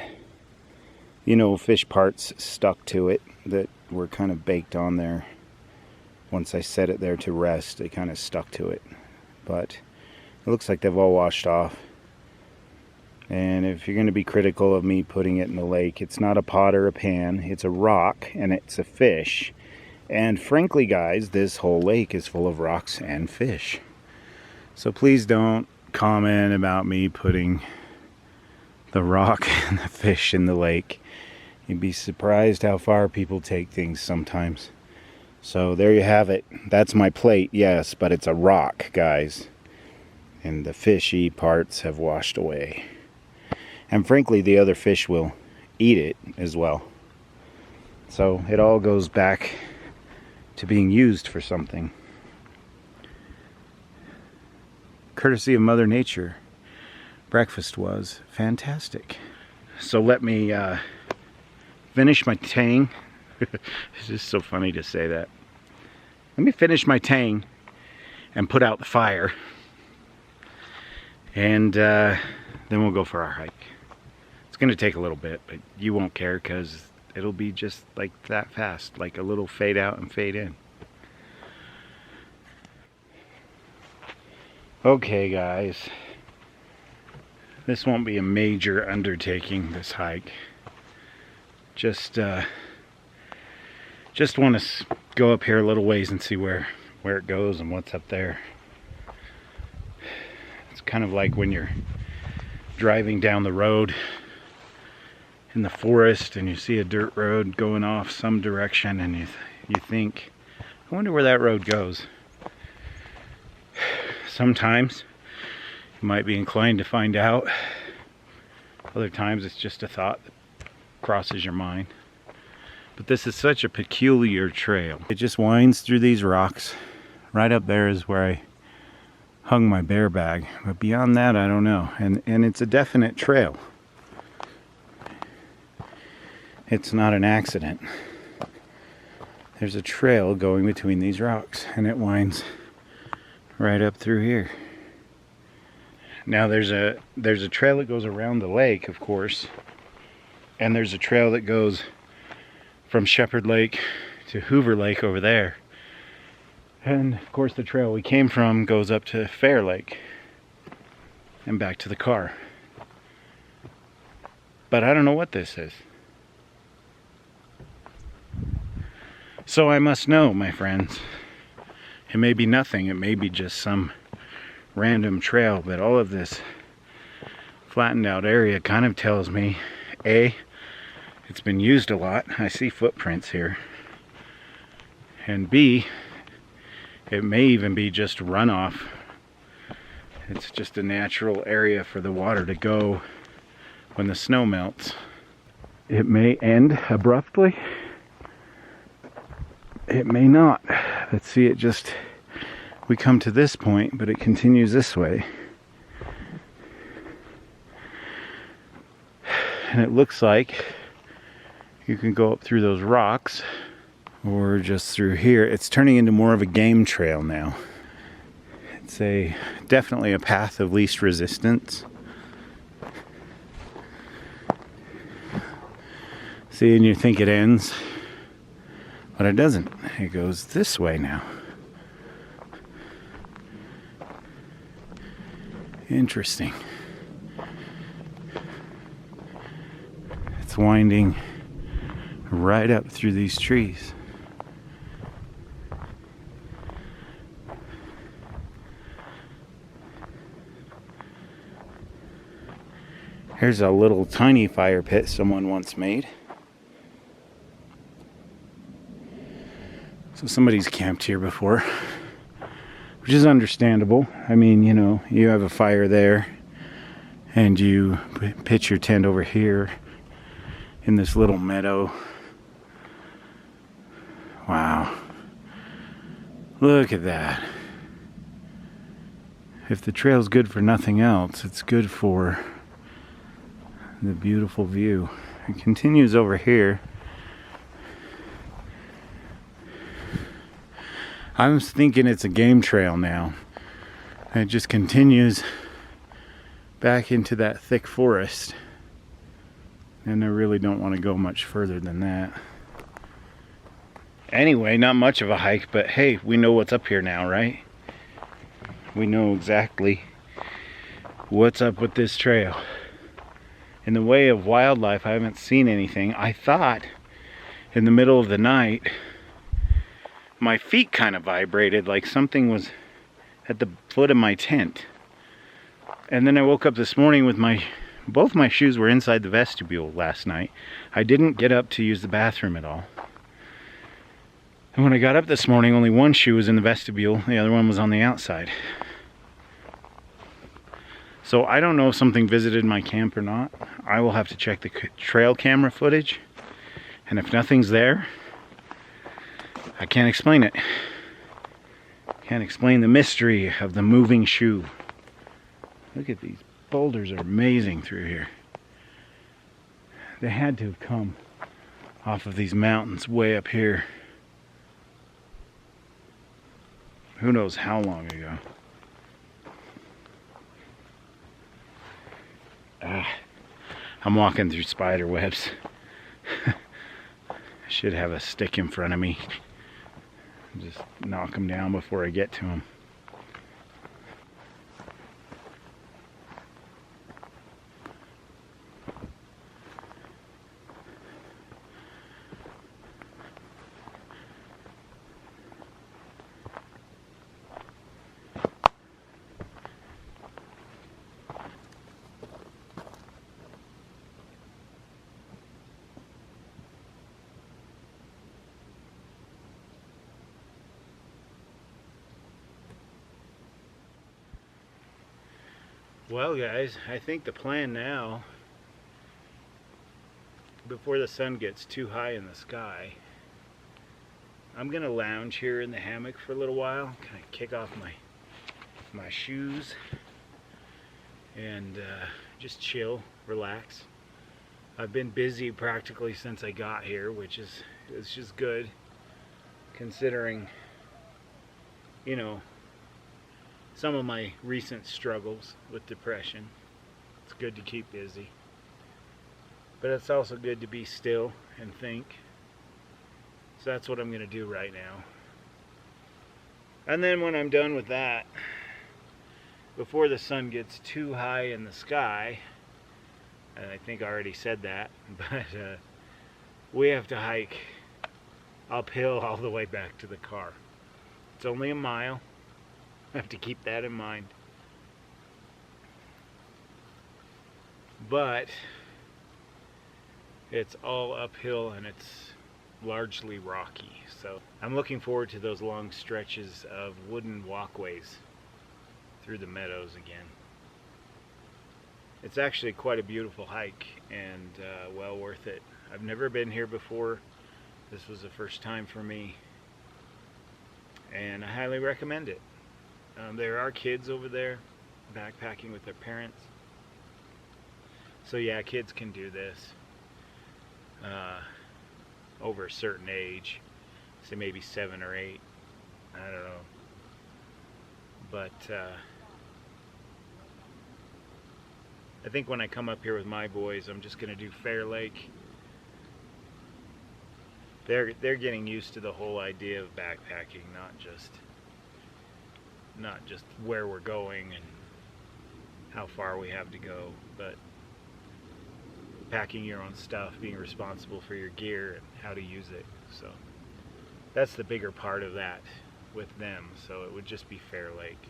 you know, fish parts stuck to it that were kind of baked on there. Once I set it there to rest, it kind of stuck to it. But it looks like they've all washed off. And if you're going to be critical of me putting it in the lake, it's not a pot or a pan, it's a rock and it's a fish. And frankly, guys, this whole lake is full of rocks and fish. So please don't comment about me putting the rock and the fish in the lake. You'd be surprised how far people take things sometimes. So there you have it. That's my plate, yes, but it's a rock, guys. And the fishy parts have washed away. And frankly, the other fish will eat it as well. So it all goes back to being used for something. Courtesy of Mother Nature, breakfast was fantastic. So let me finish my tang. It's just so funny to say that. Let me finish my tang and put out the fire. And then we'll go for our hike. It's going to take a little bit, but you won't care because it'll be just like that fast, like a little fade out and fade in. Okay, guys. This won't be a major undertaking, this hike. Just want to go up here a little ways and see where it goes and what's up there. It's kind of like when you're driving down the road in the forest and you see a dirt road going off some direction and you think, I wonder where that road goes. Sometimes you might be inclined to find out. Other times it's just a thought that crosses your mind. But this is such a peculiar trail. It just winds through these rocks. Right up there is where I hung my bear bag. But beyond that, I don't know. And it's a definite trail. It's not an accident. There's a trail going between these rocks, and it winds right up through here. Now there's a trail that goes around the lake, of course, and there's a trail that goes from Shepard Lake to Fehr Lake over there. And of course the trail we came from goes up to Fehr Lake and back to the car. But I don't know what this is. So I must know, my friends. It may be nothing, it may be just some random trail, but all of this flattened out area kind of tells me, A, it's been used a lot. I see footprints here. And B, it may even be just runoff. It's just a natural area for the water to go when the snow melts. It may end abruptly. It may not. Let's see, we come to this point, but it continues this way. And it looks like you can go up through those rocks or just through here. It's turning into more of a game trail now. It's definitely a path of least resistance. See, and you think it ends, but it doesn't. It goes this way now. Interesting. It's winding right up through these trees. Here's a little tiny fire pit someone once made. So somebody's camped here before, which is understandable. I mean, you know, you have a fire there and you pitch your tent over here in this little meadow. Wow. Look at that. If the trail's good for nothing else, it's good for the beautiful view. It continues over here. I'm thinking it's a game trail now. And it just continues back into that thick forest. And I really don't want to go much further than that. Anyway, not much of a hike, but hey, we know what's up here now, right? We know exactly what's up with this trail. in the way of wildlife, I haven't seen anything. I thought in the middle of the night my feet kind of vibrated like something was at the foot of my tent. And then I woke up this morning with both my shoes were inside the vestibule last night. I didn't get up to use the bathroom at all. And when I got up this morning, only one shoe was in the vestibule, the other one was on the outside. So I don't know if something visited my camp or not. I will have to check the trail camera footage. And if nothing's there, I can't explain it. Can't explain the mystery of the moving shoe. Look at these boulders, are amazing through here. They had to have come off of these mountains way up here. Who knows how long ago. I'm walking through spider webs. I should have a stick in front of me. Just knock them down before I get to them. Well guys, I think the plan now, before the sun gets too high in the sky, I'm gonna lounge here in the hammock for a little while, kind of kick off my shoes and just chill, relax. I've been busy practically since I got here, which is just good considering, you know, some of my recent struggles with depression. It's good to keep busy, but it's also good to be still and think. So that's what I'm going to do right now. And then when I'm done with that, before the sun gets too high in the sky, and I think I already said that, but we have to hike uphill all the way back to the car. It's only a mile. I have to keep that in mind. But it's all uphill and it's largely rocky. So I'm looking forward to those long stretches of wooden walkways through the meadows again. It's actually quite a beautiful hike and well worth it. I've never been here before. This was the first time for me. And I highly recommend it. There are kids over there backpacking with their parents. So yeah, kids can do this over a certain age, say maybe 7 or 8, I don't know. But I think when I come up here with my boys, I'm just going to do Fehr Lake. They're getting used to the whole idea of backpacking, not just where we're going and how far we have to go, but packing your own stuff, being responsible for your gear and how to use it. So that's the bigger part of that with them. So it would just be Fehr Lake,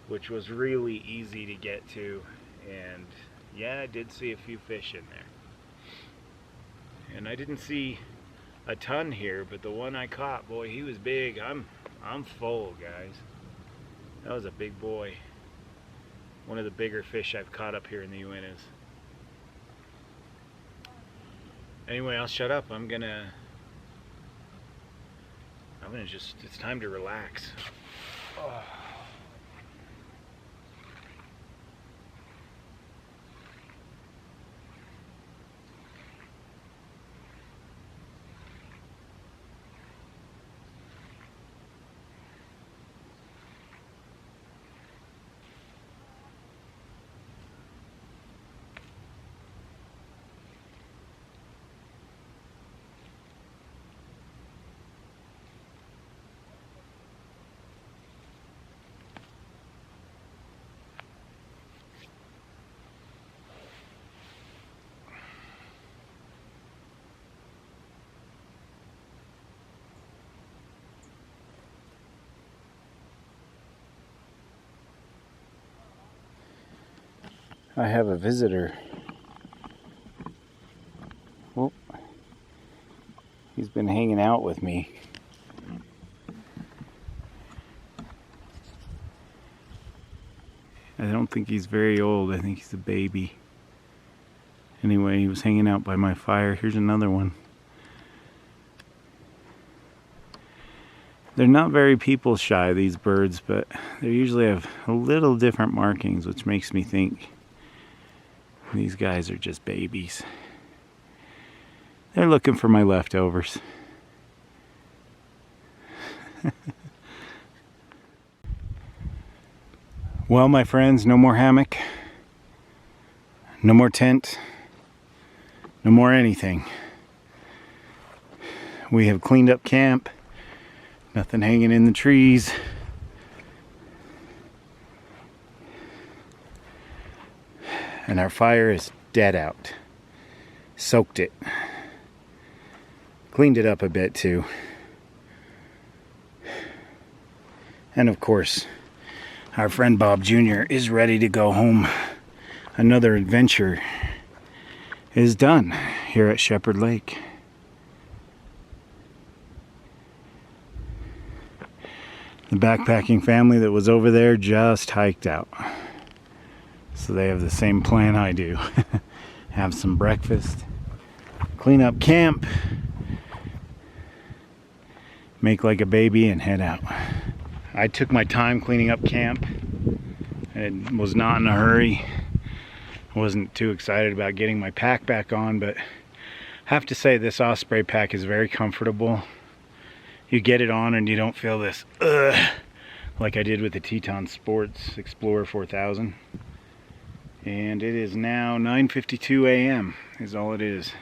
which was really easy to get to, and yeah, I did see a few fish in there. And I didn't see a ton here, but the one I caught, boy, he was big. I'm full, guys. That was a big boy. One of the bigger fish I've caught up here in the Uintas. Anyway, I'll shut up. I'm gonna just, it's time to relax. Oh. I have a visitor. Well, he's been hanging out with me. I don't think he's very old. I think he's a baby. Anyway, he was hanging out by my fire. Here's another one. They're not very people shy, these birds, but they usually have a little different markings, which makes me think these guys are just babies. They're looking for my leftovers. Well, my friends, no more hammock, no more tent, no more anything. We have cleaned up camp. Nothing hanging in the trees. And our fire is dead out. Soaked it. Cleaned it up a bit too. And of course, our friend Bob Jr. is ready to go home. Another adventure is done here at Shepard Lake. The backpacking family that was over there just hiked out. So they have the same plan I do. Have some breakfast, clean up camp, make like a baby, and head out. I took my time cleaning up camp. It was not in a hurry. I wasn't too excited about getting my pack back on, but I have to say this Osprey pack is very comfortable. You get it on and you don't feel this like I did with the Teton Sports Explorer 4000. And it is now 9:52 a.m. is all it is.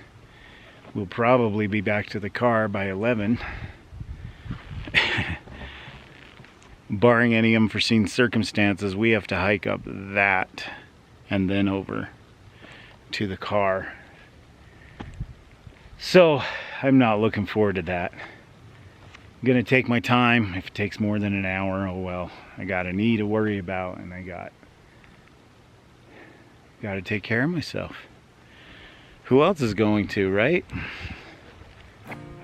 We'll probably be back to the car by 11. Barring any unforeseen circumstances, we have to hike up that and then over to the car. So I'm not looking forward to that. I'm gonna take my time. If it takes more than an hour, oh well. I got a knee to worry about, and I got to take care of myself. Who else is going to, right?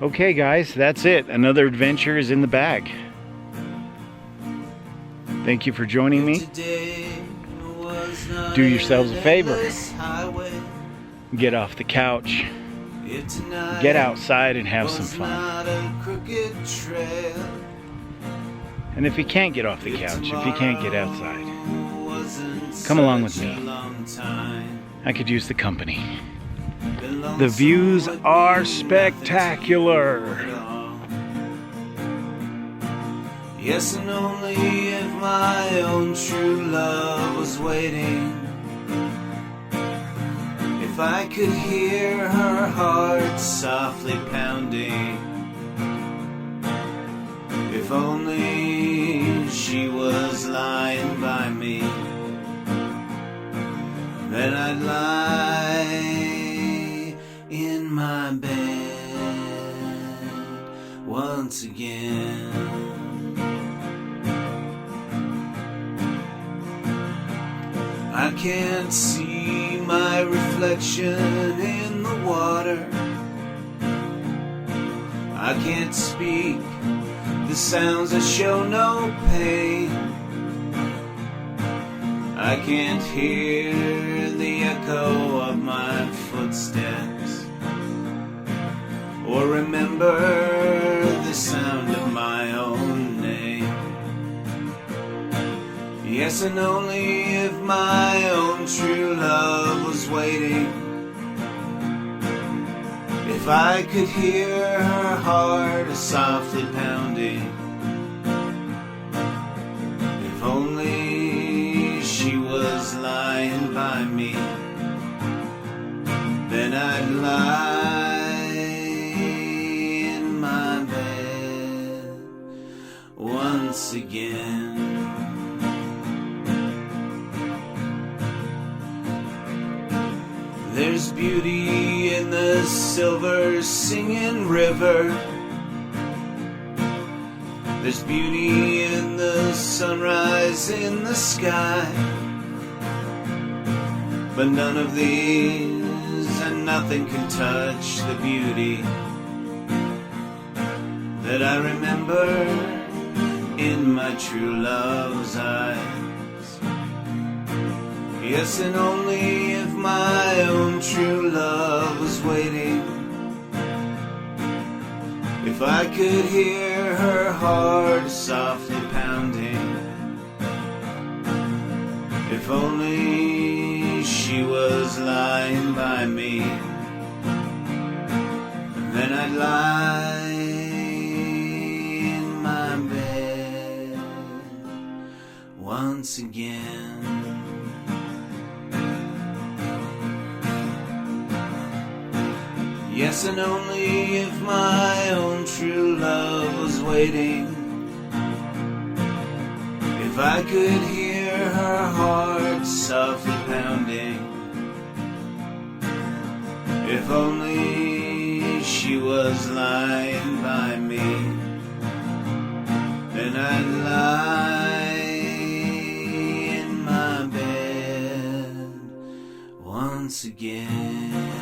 Okay guys, that's it. Another adventure is in the bag. Thank you for joining me. Do yourselves a favor. Get off the couch. Get outside and have some fun. And if you can't get off the couch, if you can't get outside, come along with me. I could use the company. The views are spectacular. Yes, and only if my own true love was waiting. If I could hear her heart softly pounding. If only she was lying by me, then I'd lie in my bed once again. I can't see my reflection in the water. I can't speak the sounds that show no pain. I can't hear the echo of my footsteps, or remember the sound of my own name. Yes, and only if my own true love was waiting. If I could hear her heart softly pounding. If only she was lying by me, then I'd lie in my bed once again. There's beauty in the silver singing river. There's beauty in the sunrise in the sky. But none of these and nothing can touch the beauty that I remember in my true love's eyes. Yes, and only if my own true love was waiting, if I could hear her heart softly pounding, if only she was lying by me, then I'd lie in my bed once again. Yes, and only if my own true love was waiting, if I could hear her heart softly pounding, if only she was lying by me, then I'd lie in my bed once again.